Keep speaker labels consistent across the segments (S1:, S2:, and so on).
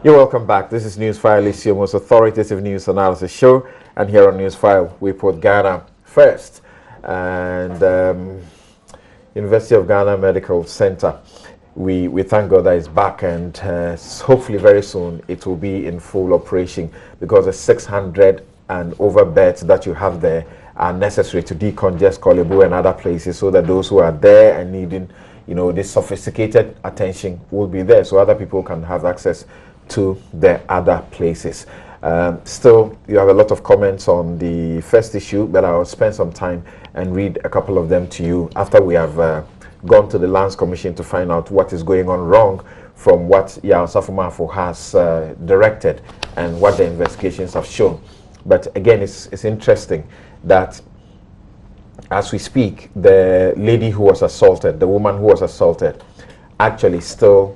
S1: You're welcome back. This is Newsfile, it's your most authoritative news analysis show. And here on Newsfile, we put Ghana first. And University of Ghana Medical Center, we thank God that it's back, and hopefully very soon it will be in full operation, because the 600 and over beds that you have there are necessary to decongest Kolebu and other places, so that those who are there and needing, this sophisticated attention will be there, so other people can have access to the other places. Still, you have a lot of comments on the first issue, but I'll spend some time and read a couple of them to you after we have gone to the Lands Commission to find out what is going on wrong from what Yao Safumafo has directed and what the investigations have shown. But again, it's interesting that as we speak, the lady who was assaulted, the woman who was assaulted, actually still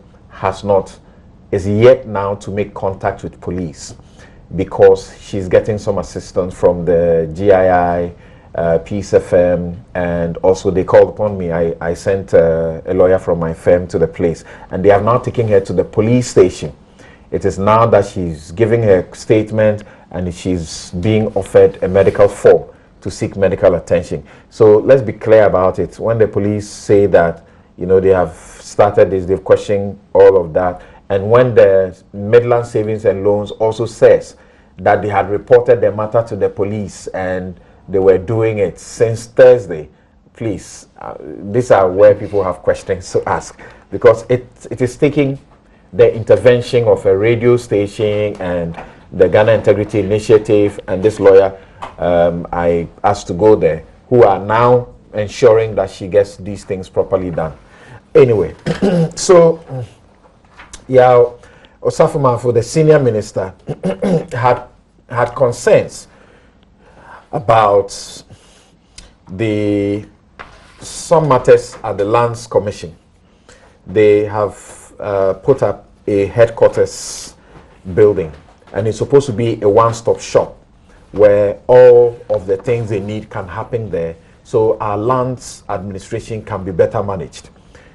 S1: is yet now to make contact with police, because she's getting some assistance from the GII, Peace FM, and also they called upon me. I sent a lawyer from my firm to the place, and they have now taken her to the police station. It is now that she's giving her statement and she's being offered a medical form to seek medical attention. So let's be clear about it. When the police say that, they have started this, they've questioned all of that, and when the Midland Savings and Loans also says that they had reported the matter to the police and they were doing it since Thursday, please, these are where people have questions to ask, because it is taking the intervention of a radio station and the Ghana Integrity Initiative and this lawyer I asked to go there, who are now ensuring that she gets these things properly done. Anyway, so Yao Osafumafo, the senior minister, had concerns about some matters at the Lands Commission. They have put up a headquarters building, and it's supposed to be a one-stop shop where all of the things they need can happen there, so our lands administration can be better managed.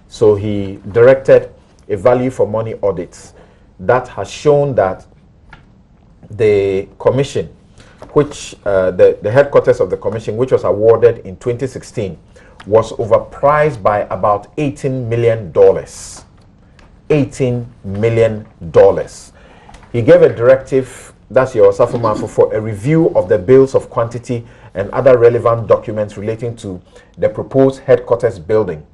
S1: So he directed a value for money audit that has shown that the commission, which the headquarters of the commission, which was awarded in 2016, was overpriced by about $18 million. $18 million. He gave a directive, that's your Safumafo, for a review of the bills of quantity and other relevant documents relating to the proposed headquarters building.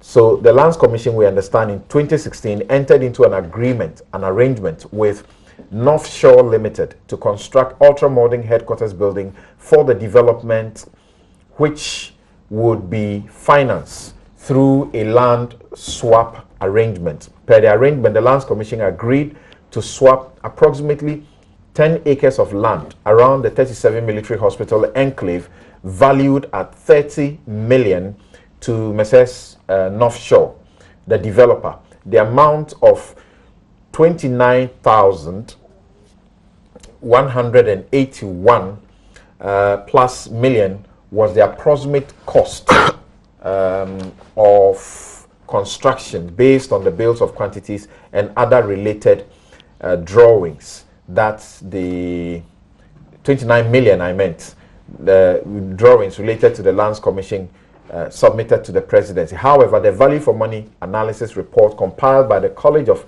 S1: So the Lands Commission, we understand, in 2016 entered into an arrangement with North Shore Limited to construct ultra-modern headquarters building for the development, which would be financed through a land swap arrangement. Per the arrangement, the Lands Commission agreed to swap approximately 10 acres of land around the 37 Military Hospital enclave, valued at 30 million, to Messrs. North Shore, the developer. The amount of 29,181 plus million was the approximate cost of construction based on the bills of quantities and other related drawings. That's the 29 million I meant, the drawings related to the Lands Commission submitted to the presidency. However, the value for money analysis report compiled by the College of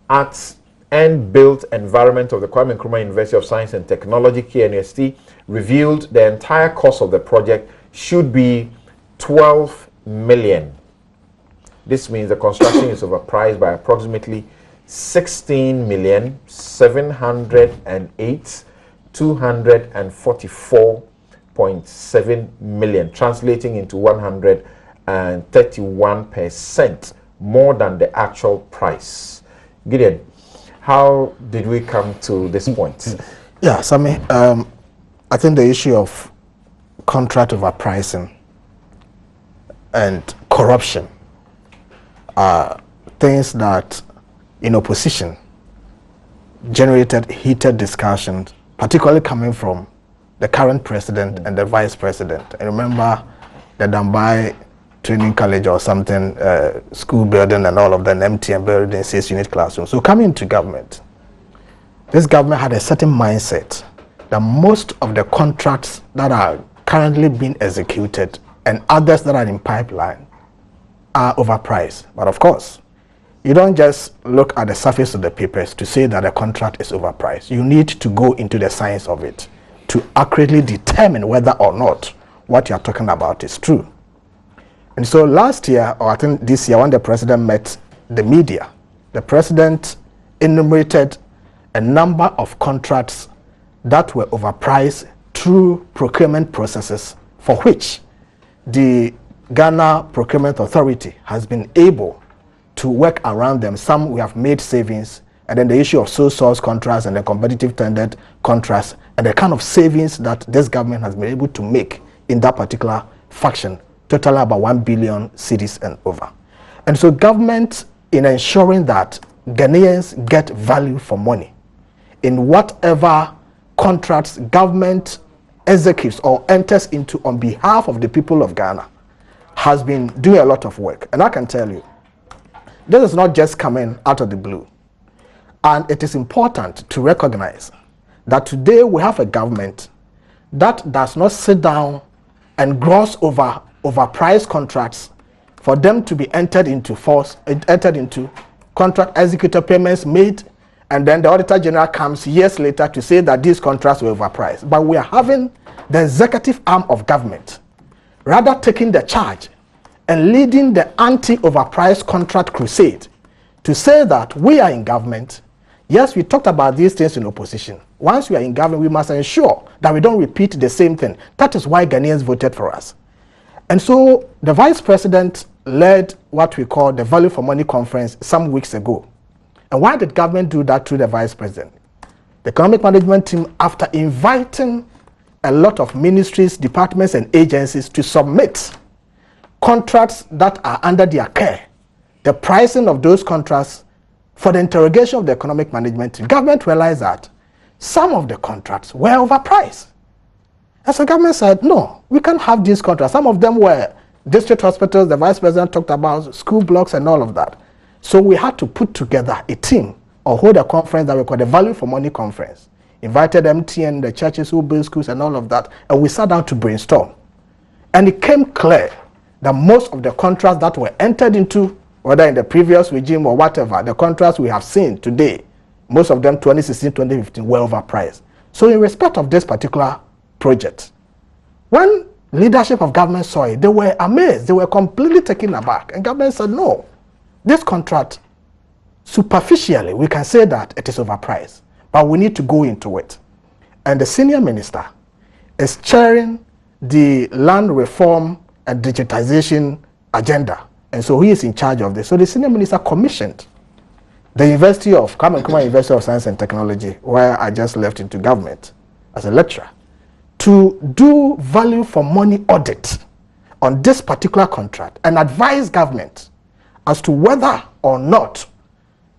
S1: Arts and Built Environment of the Kwame Nkrumah University of Science and Technology, KNUST, revealed the entire cost of the project should be 12 million. This means the construction is overpriced by approximately 16,708,244.7 million, translating into 131% more than the actual price. Gideon, how did we come to this point?
S2: Yeah, Sammy, I think the issue of contract overpricing and corruption are things that in opposition generated heated discussions, particularly coming from the current president and the vice president. And remember the Dambai training college or something, school building and all of that, MTN building, 6-unit classrooms. So coming into government, this government had a certain mindset that most of the contracts that are currently being executed and others that are in pipeline are overpriced. But of course, you don't just look at the surface of the papers to say that a contract is overpriced. You need to go into the science of it to accurately determine whether or not what you're talking about is true. And so last year, or I think this year, when the president met the media, the president enumerated a number of contracts that were overpriced through procurement processes for which the Ghana Procurement Authority has been able to work around them. Some we have made savings, and then the issue of sole source contracts and the competitive tendered contracts, and the kind of savings that this government has been able to make in that particular faction, totaling about 1 billion cedis and over. And so government, in ensuring that Ghanaians get value for money in whatever contracts government executes or enters into on behalf of the people of Ghana, has been doing a lot of work. And I can tell you, this is not just coming out of the blue. And it is important to recognize that today we have a government that does not sit down and gloss over overpriced contracts for them to be entered into contract executor payments made, and then the Auditor General comes years later to say that these contracts were overpriced. But we are having the executive arm of government rather taking the charge and leading the anti-overpriced contract crusade to say that we are in government. Yes, we talked about these things in opposition. Once we are in government, we must ensure that we don't repeat the same thing. That is why Ghanaians voted for us. And so the Vice President led what we call the Value for Money Conference some weeks ago. And why did government do that through the Vice President? The economic management team, after inviting a lot of ministries, departments, and agencies to submit contracts that are under their care, the pricing of those contracts for the interrogation of the economic management team, government realized that some of the contracts were overpriced. And so government said, no, we can't have these contracts. Some of them were district hospitals, the Vice President talked about school blocks and all of that. So we had to put together a team or hold a conference that we call the Value for Money Conference. Invited MTN, the churches who build schools and all of that, and we sat down to brainstorm. And it came clear that most of the contracts that were entered into, whether in the previous regime or whatever, the contracts we have seen today, most of them 2016, 2015, were overpriced. So in respect of this particular project, when leadership of government saw it, they were amazed. They were completely taken aback. And government said, no, this contract, superficially, we can say that it is overpriced, but we need to go into it. And the senior minister is chairing the land reform and digitization agenda. And so he is in charge of this. So the senior minister commissioned the University of University of Science and Technology, where I just left into government as a lecturer, to do value for money audit on this particular contract and advise government as to whether or not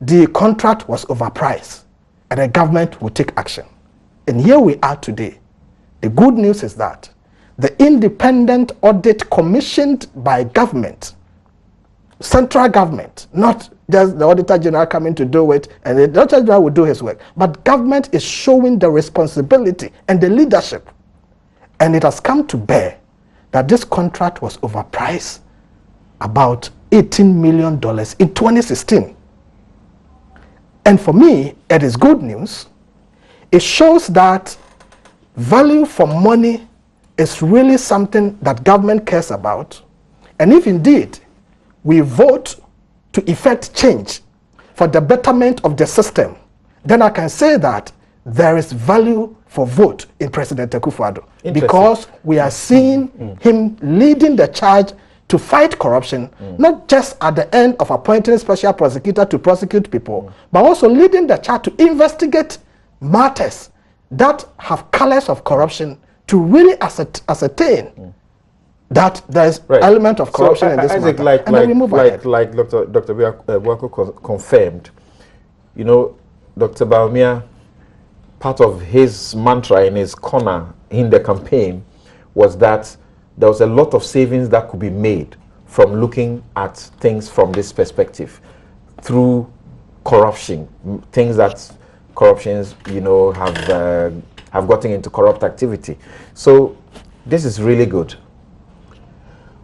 S2: the contract was overpriced, and the government will take action. And here we are today. The good news is that the independent audit commissioned by government, central government, not just the Auditor General coming to do it, and the Auditor General will do his work, but government is showing the responsibility and the leadership. And it has come to bear that this contract was overpriced about $18 million in 2016. And for me, it is good news. It shows that value for money is really something that government cares about. And if indeed we vote to effect change for the betterment of the system, then I can say that there is value for vote in President Akufo-Addo, because we are seeing him leading the charge to fight corruption, not just at the end of appointing a special prosecutor to prosecute people, but also leading the charge to investigate matters that have colors of corruption to really ascertain that there is element of corruption in this matter. And then we move ahead.
S1: Like Dr. Wako confirmed, you know, Dr. Baumia, part of his mantra in his corner in the campaign was that there was a lot of savings that could be made from looking at things from this perspective through corruption, things that corruptions, have gotten into corrupt activity. So this is really good.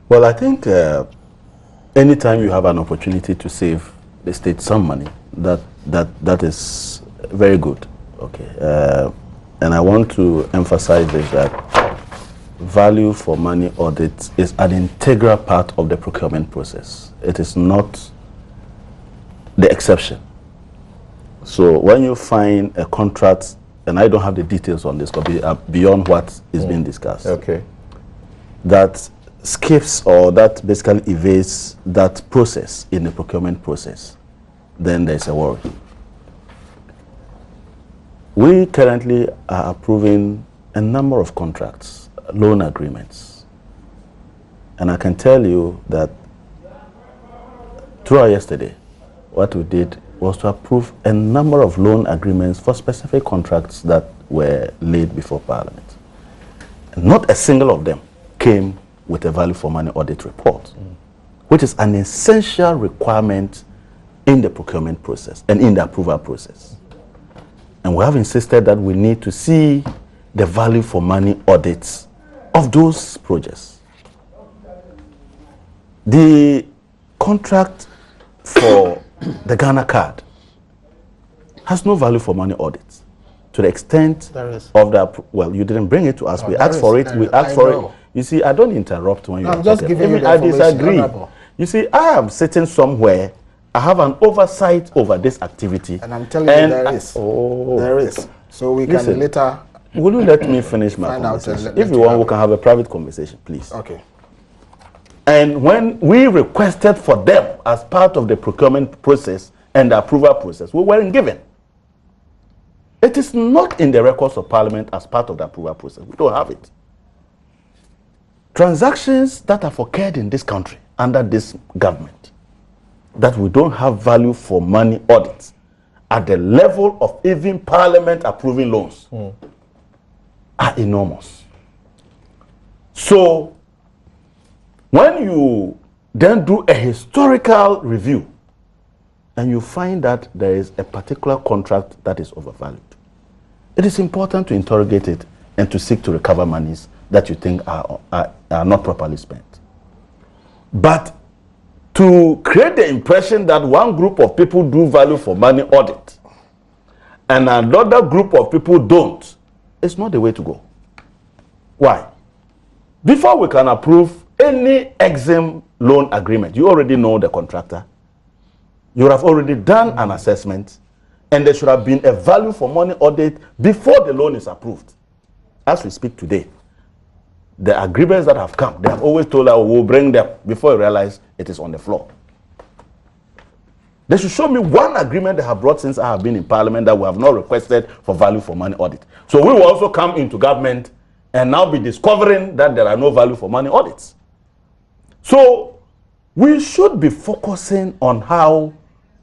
S3: Well, I think anytime you have an opportunity to save the state some money, that is very good. Okay, and I want to emphasize this, that value for money audit is an integral part of the procurement process. It is not the exception. So when you find a contract, and I don't have the details on this, beyond what is being discussed,
S1: okay,
S3: that skips or that basically evades that process in the procurement process, then there's a worry. We currently are approving a number of contracts, loan agreements. And I can tell you that throughout yesterday, what we did was to approve a number of loan agreements for specific contracts that were laid before Parliament. And not a single of them came with a value for money audit report, which is an essential requirement in the procurement process and in the approval process. And we have insisted that we need to see the value for money audits of those projects. The contract for the Ghana card has no value for money audits to the extent of the, well, you didn't bring it to us. We asked for it. We asked for it. You see, I don't interrupt when you.
S2: I'm just giving you the
S3: I disagree. You see, I am sitting somewhere. I have an oversight over this activity.
S2: And I'm telling you there is. There is. So we
S3: Listen,
S2: can later.
S3: Will you let me finish my conversation? If you want, we can have a private conversation, please.
S2: Okay.
S3: And when we requested for them as part of the procurement process and the approval process, we weren't given. It is not in the records of Parliament as part of the approval process. We don't have it. Transactions that have occurred in this country under this government that we don't have value for money audits at the level of even Parliament approving loans are enormous. So when you then do a historical review and you find that there is a particular contract that is overvalued, it is important to interrogate it and to seek to recover monies that you think are not properly spent. But to create the impression that one group of people do value for money audit and another group of people don't, it's not the way to go. Why? Before we can approve any EXIM loan agreement, you already know the contractor. You have already done an assessment, and there should have been a value for money audit before the loan is approved. As we speak today, the agreements that have come, they have always told us we'll bring them before you realize it is on the floor. They should show me one agreement they have brought since I have been in Parliament that we have not requested for value for money audit. So we will also come into government and now be discovering that there are no value for money audits. So we should be focusing on how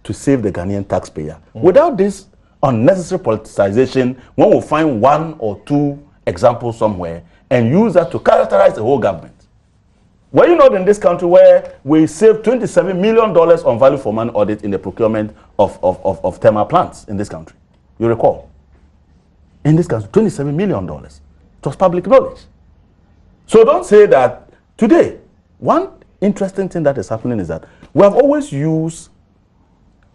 S3: to save the Ghanaian taxpayer without this unnecessary politicization when we find one or two examples somewhere and use that to characterize the whole government. Were you not in this country where we saved $27 million on value for money audit in the procurement of thermal plants in this country? You recall? In this country, $27 million. It was public knowledge. So don't say that today. One interesting thing that is happening is that we have always used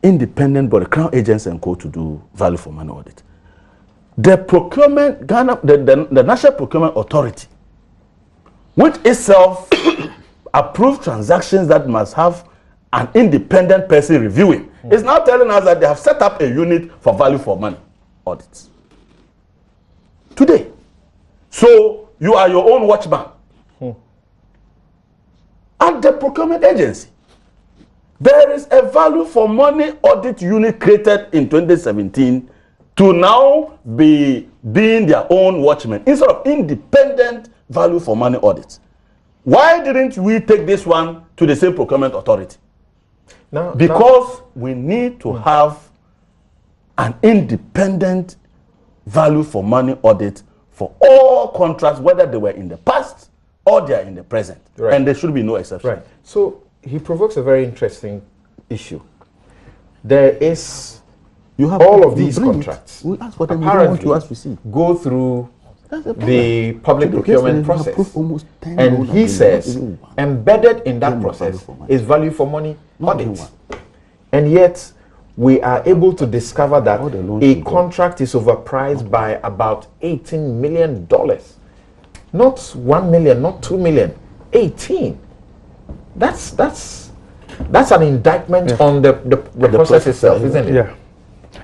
S3: independent body, crown agents and co to do value for money audit. The procurement, the National Procurement Authority, which itself approves transactions that must have an independent person reviewing, is now telling us that they have set up a unit for value for money audits. Today. So you are your own watchman. At the procurement agency, there is a value for money audit unit created in 2017 to now be being their own watchmen instead of independent value for money audits. Why didn't we take this one to the same procurement authority? Because we need to have an independent value for money audit for all contracts, whether they were in the past or they are in the present.
S1: Right.
S3: And there should be no exception.
S1: Right. So he provokes a very interesting issue. There is
S3: You have
S1: all
S3: to-
S1: of
S3: you
S1: these
S3: bring it.
S1: contracts
S3: We ask for them. We don't want
S1: apparently
S3: to ask receipt.
S1: go through
S3: That's the
S1: the public
S3: Today,
S1: procurement
S3: yesterday, we
S1: process.
S3: approved almost 10
S1: And
S3: loan
S1: he
S3: agreements,
S1: says
S3: not even one.
S1: embedded in that
S3: Claim of
S1: process
S3: value for money.
S1: is value for money
S3: Not even
S1: audit.
S3: one.
S1: And yet we are able to discover that
S3: All the loans
S1: a
S3: we got.
S1: contract is overpriced by about $18 million. Not 1 million, not 2 million, 18. That's an indictment on the process itself, isn't it?
S4: Yeah.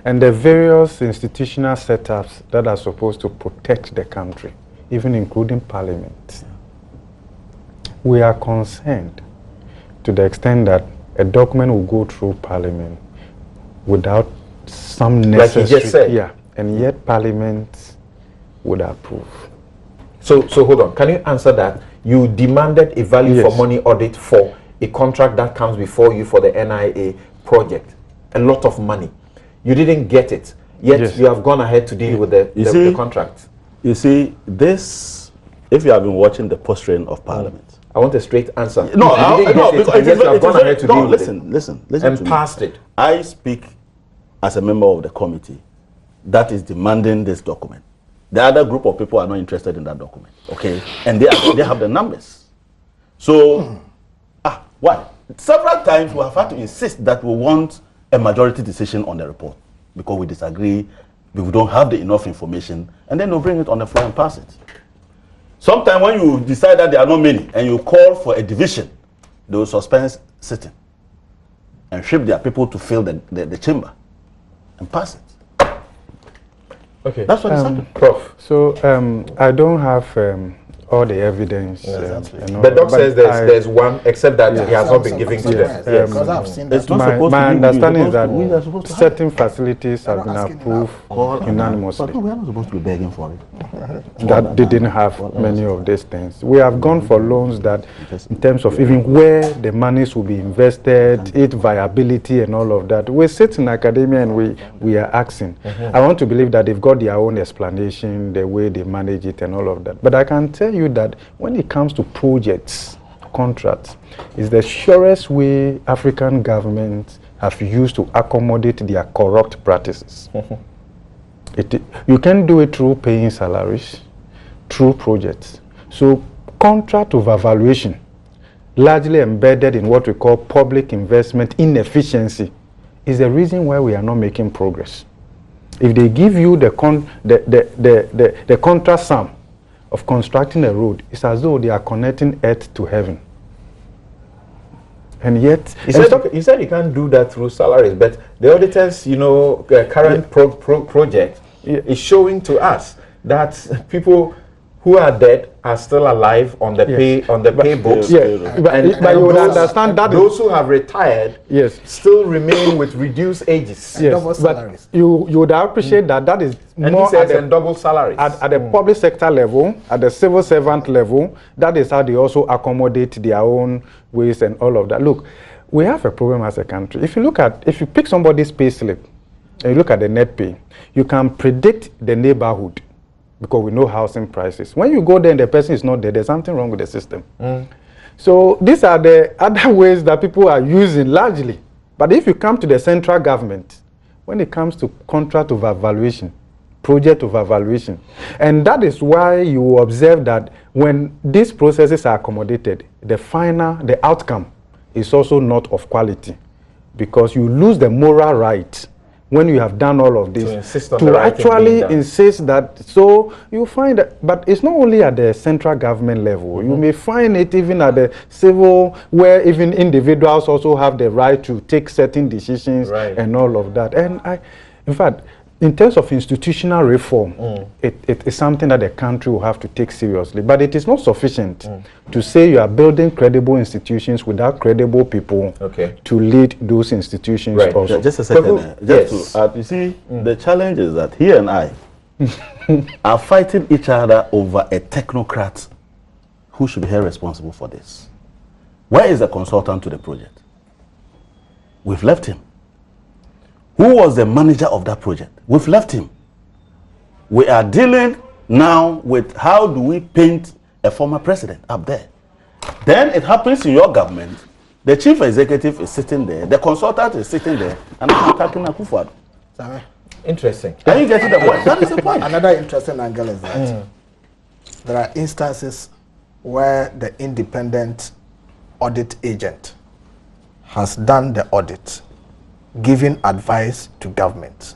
S4: And the various institutional setups that are supposed to protect the country, even including parliament. We are concerned to the extent that a document will go through parliament without some
S1: Like
S4: necessary...
S1: he just said.
S4: Yeah, and yet parliament would approve.
S1: So hold on. Can you answer that? You demanded a value for
S4: Yes.
S1: money audit for a contract that comes before you for the NIA project. A lot of money. You didn't get it. Yet
S4: Yes.
S1: you have gone ahead to deal with the
S3: see-
S1: contract.
S3: You see, this, if you have been watching the post-train of Parliament.
S1: I want a straight answer.
S3: No,
S1: You didn't get it,
S3: because
S1: and yet you have gone ahead to deal with
S3: listen,
S1: it
S3: listen
S1: and
S3: to me.
S1: passed it.
S3: I speak as a member of the committee that is demanding this document. The other group of people are not interested in that document, okay? And they have the numbers. So, why? Several times we have had to insist that we want a majority decision on the report because we disagree, we don't have the enough information, and then they'll bring it on the floor and pass it. Sometimes when you decide that there are not many and you call for a division, they will suspend sitting and ship their people to fill the chamber and pass it.
S1: Okay.
S3: That's what is happening.
S1: Prof.
S4: So I don't have all the evidence. And all
S1: But Doc
S4: that,
S1: says there's one, except that he has not been
S2: Some
S1: given to
S2: surprise,
S1: them.
S2: yes, because I've seen that.
S3: It's not
S4: my
S3: supposed to be
S4: understanding is
S3: we
S4: that
S3: are supposed to have
S4: certain facilities have
S2: They're
S4: been
S2: not asking
S4: approved
S3: But
S4: unanimously.
S3: no, we are not supposed to be begging for it.
S4: That they didn't have many of these things. We have gone for loans that, in terms of even where the monies will be invested, its viability and all of that, we sit in academia and we are asking. I want to believe that they've got their own explanation, the way they manage it and all of that. But I can tell you that when it comes to projects, contracts, is the surest way African governments have used to accommodate their corrupt practices. You can do it through paying salaries, through projects. So contract overvaluation, largely embedded in what we call public investment inefficiency, is the reason why we are not making progress. If they give you the contract sum of constructing a road, it's as though they are connecting earth to heaven. And yet,
S1: He said he can't do that through salaries, but the auditors, current project is showing to us that people who are dead are still alive on the pay books.
S4: but you would understand that
S1: those who have retired
S4: yes.
S1: still remain with reduced ages.
S4: Yes,
S2: double salaries.
S4: but you would appreciate that is
S1: And
S4: more
S1: he says and double salaries.
S4: at the public sector level, at the civil servant level. That is how they also accommodate their own ways and all of that. Look, we have a problem as a country. If you pick somebody's pay slip and you look at the net pay, you can predict the neighborhood because we know housing prices. When you go there and the person is not there, there's something wrong with the system. So these are the other ways that people are using largely. But if you come to the central government, when it comes to contract overvaluation, project overvaluation, and that is why you observe that when these processes are accommodated, the outcome is also not of quality, because you lose the moral right when you have done all of this
S1: insist on
S4: to
S1: the right thing
S4: actually
S1: being done.
S4: insist that. So you find that, but it's not only at the central government level. You may find it even at the civil, where even individuals also have the right to take certain decisions and all of that. And in fact, in terms of institutional reform, it is something that the country will have to take seriously. But it is not sufficient to say you are building credible institutions without credible people to lead those institutions also.
S3: Just a second. To add, you see, the challenge is that he and I are fighting each other over a technocrat who should be held responsible for this. Where is the consultant to the project? We've left him. Who was the manager of that project? We've left him. We are dealing now with how do we paint a former president up there. Then it happens in your government, the chief executive is sitting there, the consultant is sitting there, and I'm attacking Akufo-Addo.
S1: Interesting.
S3: Are you getting the point? That is the point.
S2: Another interesting angle is that there are instances where the independent audit agent has done the audit, giving advice to government,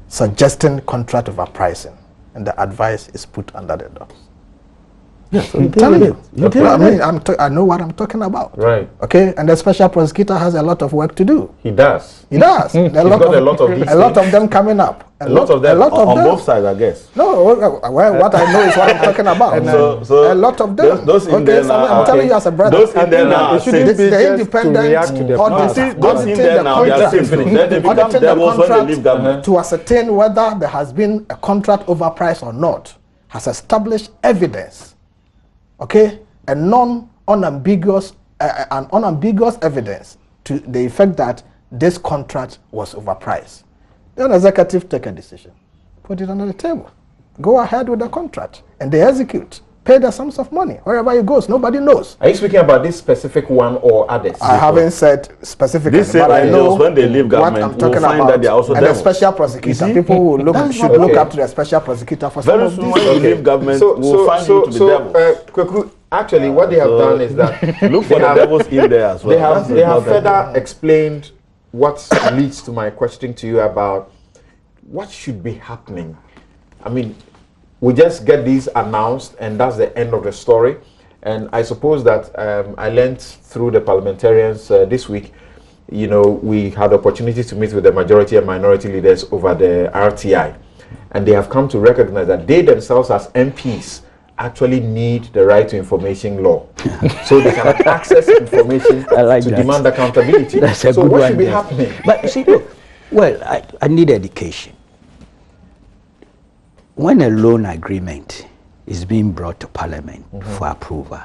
S2: suggesting contract overpricing, and the advice is put under the door.
S3: Yes,
S2: I'm telling you. I mean,
S1: I
S2: know what I'm talking about.
S1: Right.
S2: Okay, and the special prosecutor has a lot of work to do.
S1: He does.
S2: He does.
S1: He's got a lot of these
S2: a lot
S1: things.
S2: of them coming up.
S1: A lot of them.
S3: On both sides, I guess.
S2: No, well, what I know is what I'm talking about.
S3: So
S2: a lot of them.
S3: Those in there now,
S2: I'm telling you as a brother.
S3: Those in there now,
S4: it shouldn't be
S2: the
S4: just to
S2: independent
S4: react to the
S2: auditor,
S4: past.
S3: those in there now, they are simple. Then they become devils when they leave government.
S2: to ascertain whether there has been a contract overprice or not, has established evidence, okay, and unambiguous evidence to the effect that this contract was overpriced. Then the executive take a decision, put it on the table, go ahead with the contract, and they execute, pay the sums of money wherever it goes. Nobody knows.
S1: Are you speaking about this specific one or others?
S2: I haven't said specifically,
S3: These same
S2: but I know
S3: angels, when they leave
S2: what
S3: government,
S2: I'm
S3: will
S2: talking
S3: find
S2: about.
S3: that they are also
S2: and the
S3: devils.
S2: special prosecutor,
S3: see?
S2: people who should
S1: Okay.
S2: look up to the special prosecutor for some
S3: Very
S2: of
S3: soon
S2: these.
S3: when you leave government, we'll find you to be devils.
S1: Kweku, actually, what they have done is that
S3: Look for
S1: they
S3: the
S1: have-
S3: devils in there as well.
S1: They have further explained what leads to my question to you about what should be happening. I mean, we just get these announced and that's the end of the story. And I suppose that I learned through the parliamentarians this week, you know, we had the opportunity to meet with the majority and minority leaders over the RTI. And they have come to recognize that they themselves as MPs actually need the right to information law. So they can access information
S5: like
S1: to
S5: that.
S1: demand accountability.
S5: That's a
S1: So
S5: good
S1: what
S5: one
S1: should be
S5: there.
S1: happening?
S5: But you see, look, well, I need education. When a loan agreement is being brought to Parliament for approval,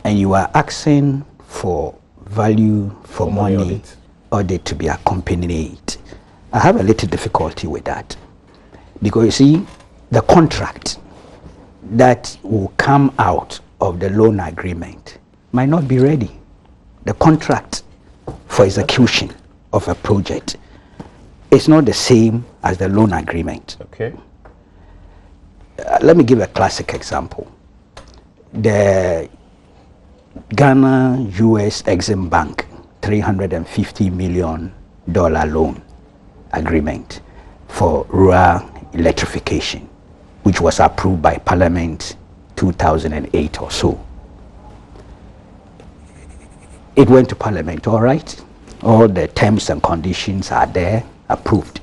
S5: and you are asking for value for money audit to be accompanied, I have a little difficulty with that. Because you see, the contract that will come out of the loan agreement might not be ready. The contract for execution of a project is not the same as the loan agreement.
S1: Okay.
S5: Let me give a classic example. The Ghana US Exim Bank $350 million loan agreement for rural electrification, which was approved by Parliament 2008 or so. It went to Parliament, all right. All the terms and conditions are there, approved.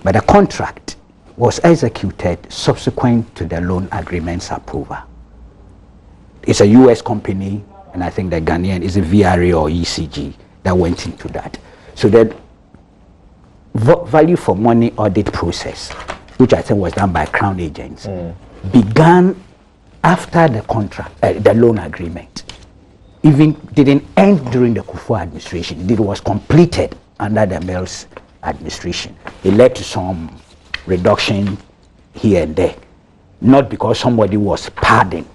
S5: But the contract was executed subsequent to the loan agreement's approval. It's a US company, and I think the Ghanaian is a VRA or ECG that went into that. So that value for money audit process, which I think was done by Crown agents, began after the contract, the loan agreement. Even didn't end during the Kufuor administration. It was completed under the Mills administration. It led to some reduction here and there. Not because somebody was padding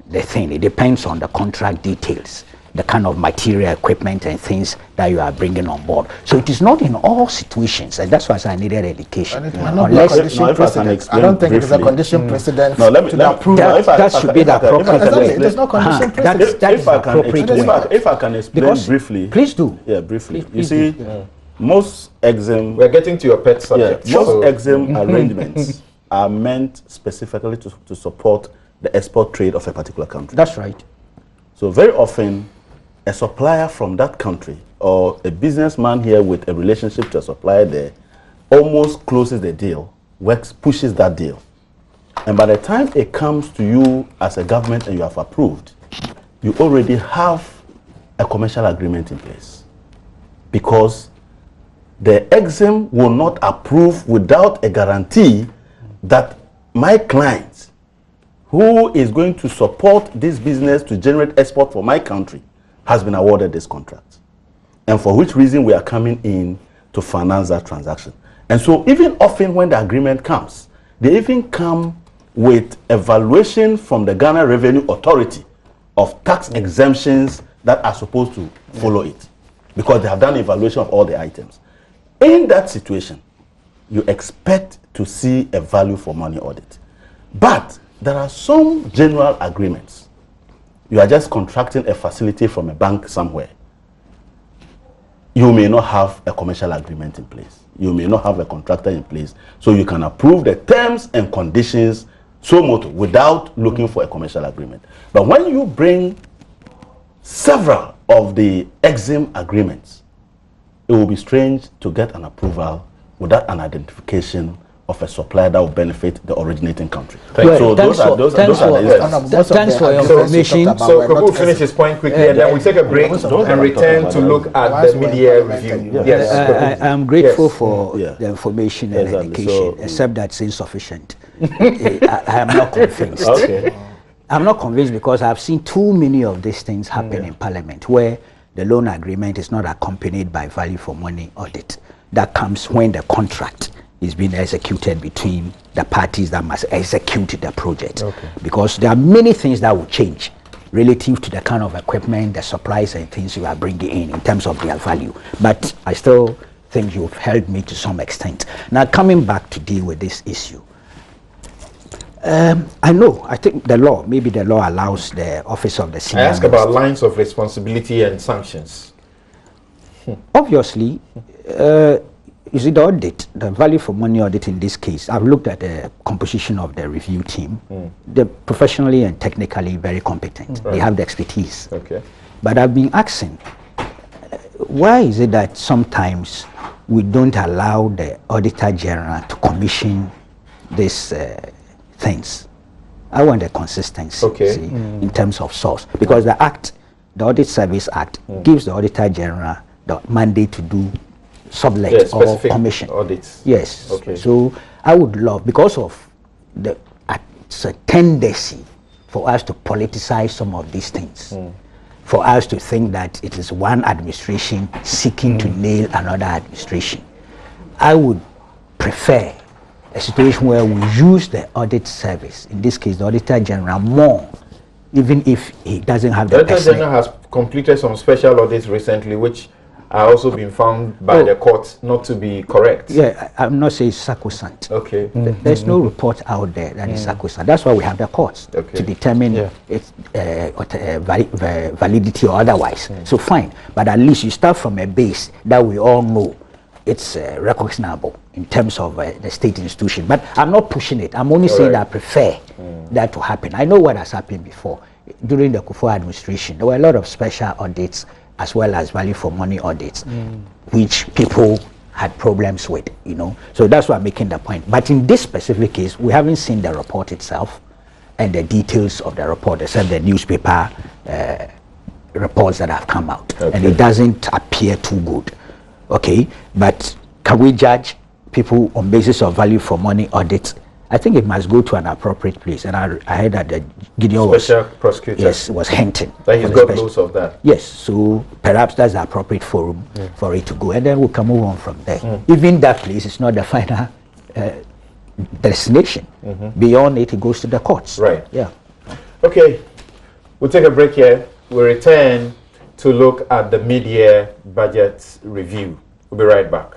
S5: the thing. It depends on the contract details, the kind of material, equipment and things that you are bringing on board. So it is not in all situations, and that's why I needed education.
S2: And it might not be a condition precedent. I don't think it is a condition precedent
S3: No, let me-
S2: to
S3: let
S2: the
S3: me-
S2: approval.
S3: No, if I-
S5: That should be the appropriate
S2: Exactly,
S5: way.
S2: it is not condition precedent.
S5: That is the appropriate way.
S3: If I can explain
S5: Because-
S3: briefly.
S5: Please do.
S3: Yeah, briefly.
S5: Please
S3: You see, most exam,
S1: We're getting to your pet subject.
S3: most
S1: So-
S3: exam arrangements are meant specifically to support the export trade of a particular country.
S5: That's right.
S3: So very often, a supplier from that country or a businessman here with a relationship to a supplier there almost closes the deal, pushes that deal. And by the time it comes to you as a government and you have approved, you already have a commercial agreement in place. Because the exim will not approve without a guarantee that my client, who is going to support this business to generate export for my country, has been awarded this contract. And for which reason we are coming in to finance that transaction. And so even often when the agreement comes, they even come with evaluation from the Ghana Revenue Authority of tax exemptions that are supposed to follow it, because they have done evaluation of all the items. In that situation, you expect to see a value for money audit. But there are some general agreements. You are just contracting a facility from a bank somewhere. You may not have a commercial agreement in place. You may not have a contractor in place. So you can approve the terms and conditions so moto without looking for a commercial agreement. But when you bring several of the EXIM agreements, it will be strange to get an approval without an identification of a supplier that will benefit the originating country.
S5: Well,
S3: those are the instances.
S5: Thanks for your information.
S1: So Kogu finish his point quickly, and then we take a break and return to look at the media review. Yes,
S5: I'm grateful for the information and education, except that's insufficient. I am not convinced.
S1: Okay.
S5: I'm not convinced because I've seen too many of these things happen in Parliament where the loan agreement is not accompanied by value for money audit. That comes when the contract is being executed between the parties that must execute the project.
S1: Okay.
S5: Because there are many things that will change relative to the kind of equipment, the supplies and things you are bringing in terms of their value. But I still think you've helped me to some extent. Now coming back to deal with this issue. I think the law, maybe the law allows the office of the senior
S1: I ask about lines of responsibility and sanctions.
S5: Obviously, you see the audit, the value for money audit in this case, I've looked at the composition of the review team. They're professionally and technically very competent. They have the expertise.
S1: Okay.
S5: But I've been asking, why is it that sometimes we don't allow the Auditor General to commission these things? I want a consistency see, in terms of source. Because the Act, the Audit Service Act, gives the Auditor General the mandate to do sublet or commission
S1: audits.
S5: Yes.
S1: Okay.
S5: So I would love, because of the it's a tendency for us to politicize some of these things, for us to think that it is one administration seeking to nail another administration. I would prefer a situation where we use the audit service, in this case the Auditor General, more, even if he doesn't have the
S1: Auditor General has completed some special audits recently, which are also been found by the court not to be correct.
S5: Yeah, I'm not saying sacrosanct.
S1: Okay.
S5: There's no report out there that is sacrosanct. That's why we have the courts to determine its validity or otherwise. So fine, but at least you start from a base that we all know it's recognizable in terms of the state institution. But I'm not pushing it. I'm only saying that I prefer that to happen. I know what has happened before. During the Kufuor administration, there were a lot of special audits as well as value for money audits, which people had problems with, you know. So that's why I'm making the point. But in this specific case, we haven't seen the report itself and the details of the report, except the newspaper reports that have come out. And it doesn't appear too good. Okay, but can we judge people on basis of value for money audits? I think it must go to an appropriate place. And I heard that the Gideon
S1: Special prosecutor
S5: was hinting
S1: that he's got loads of that.
S5: Yes, so perhaps that's the appropriate forum for it to go, and then we can move on from there. Even that place is not the final destination. Beyond it, it goes to the courts.
S1: Right.
S5: Yeah.
S1: Okay, we'll take a break here. We'll return to look at the mid-year budget review. We'll be right back.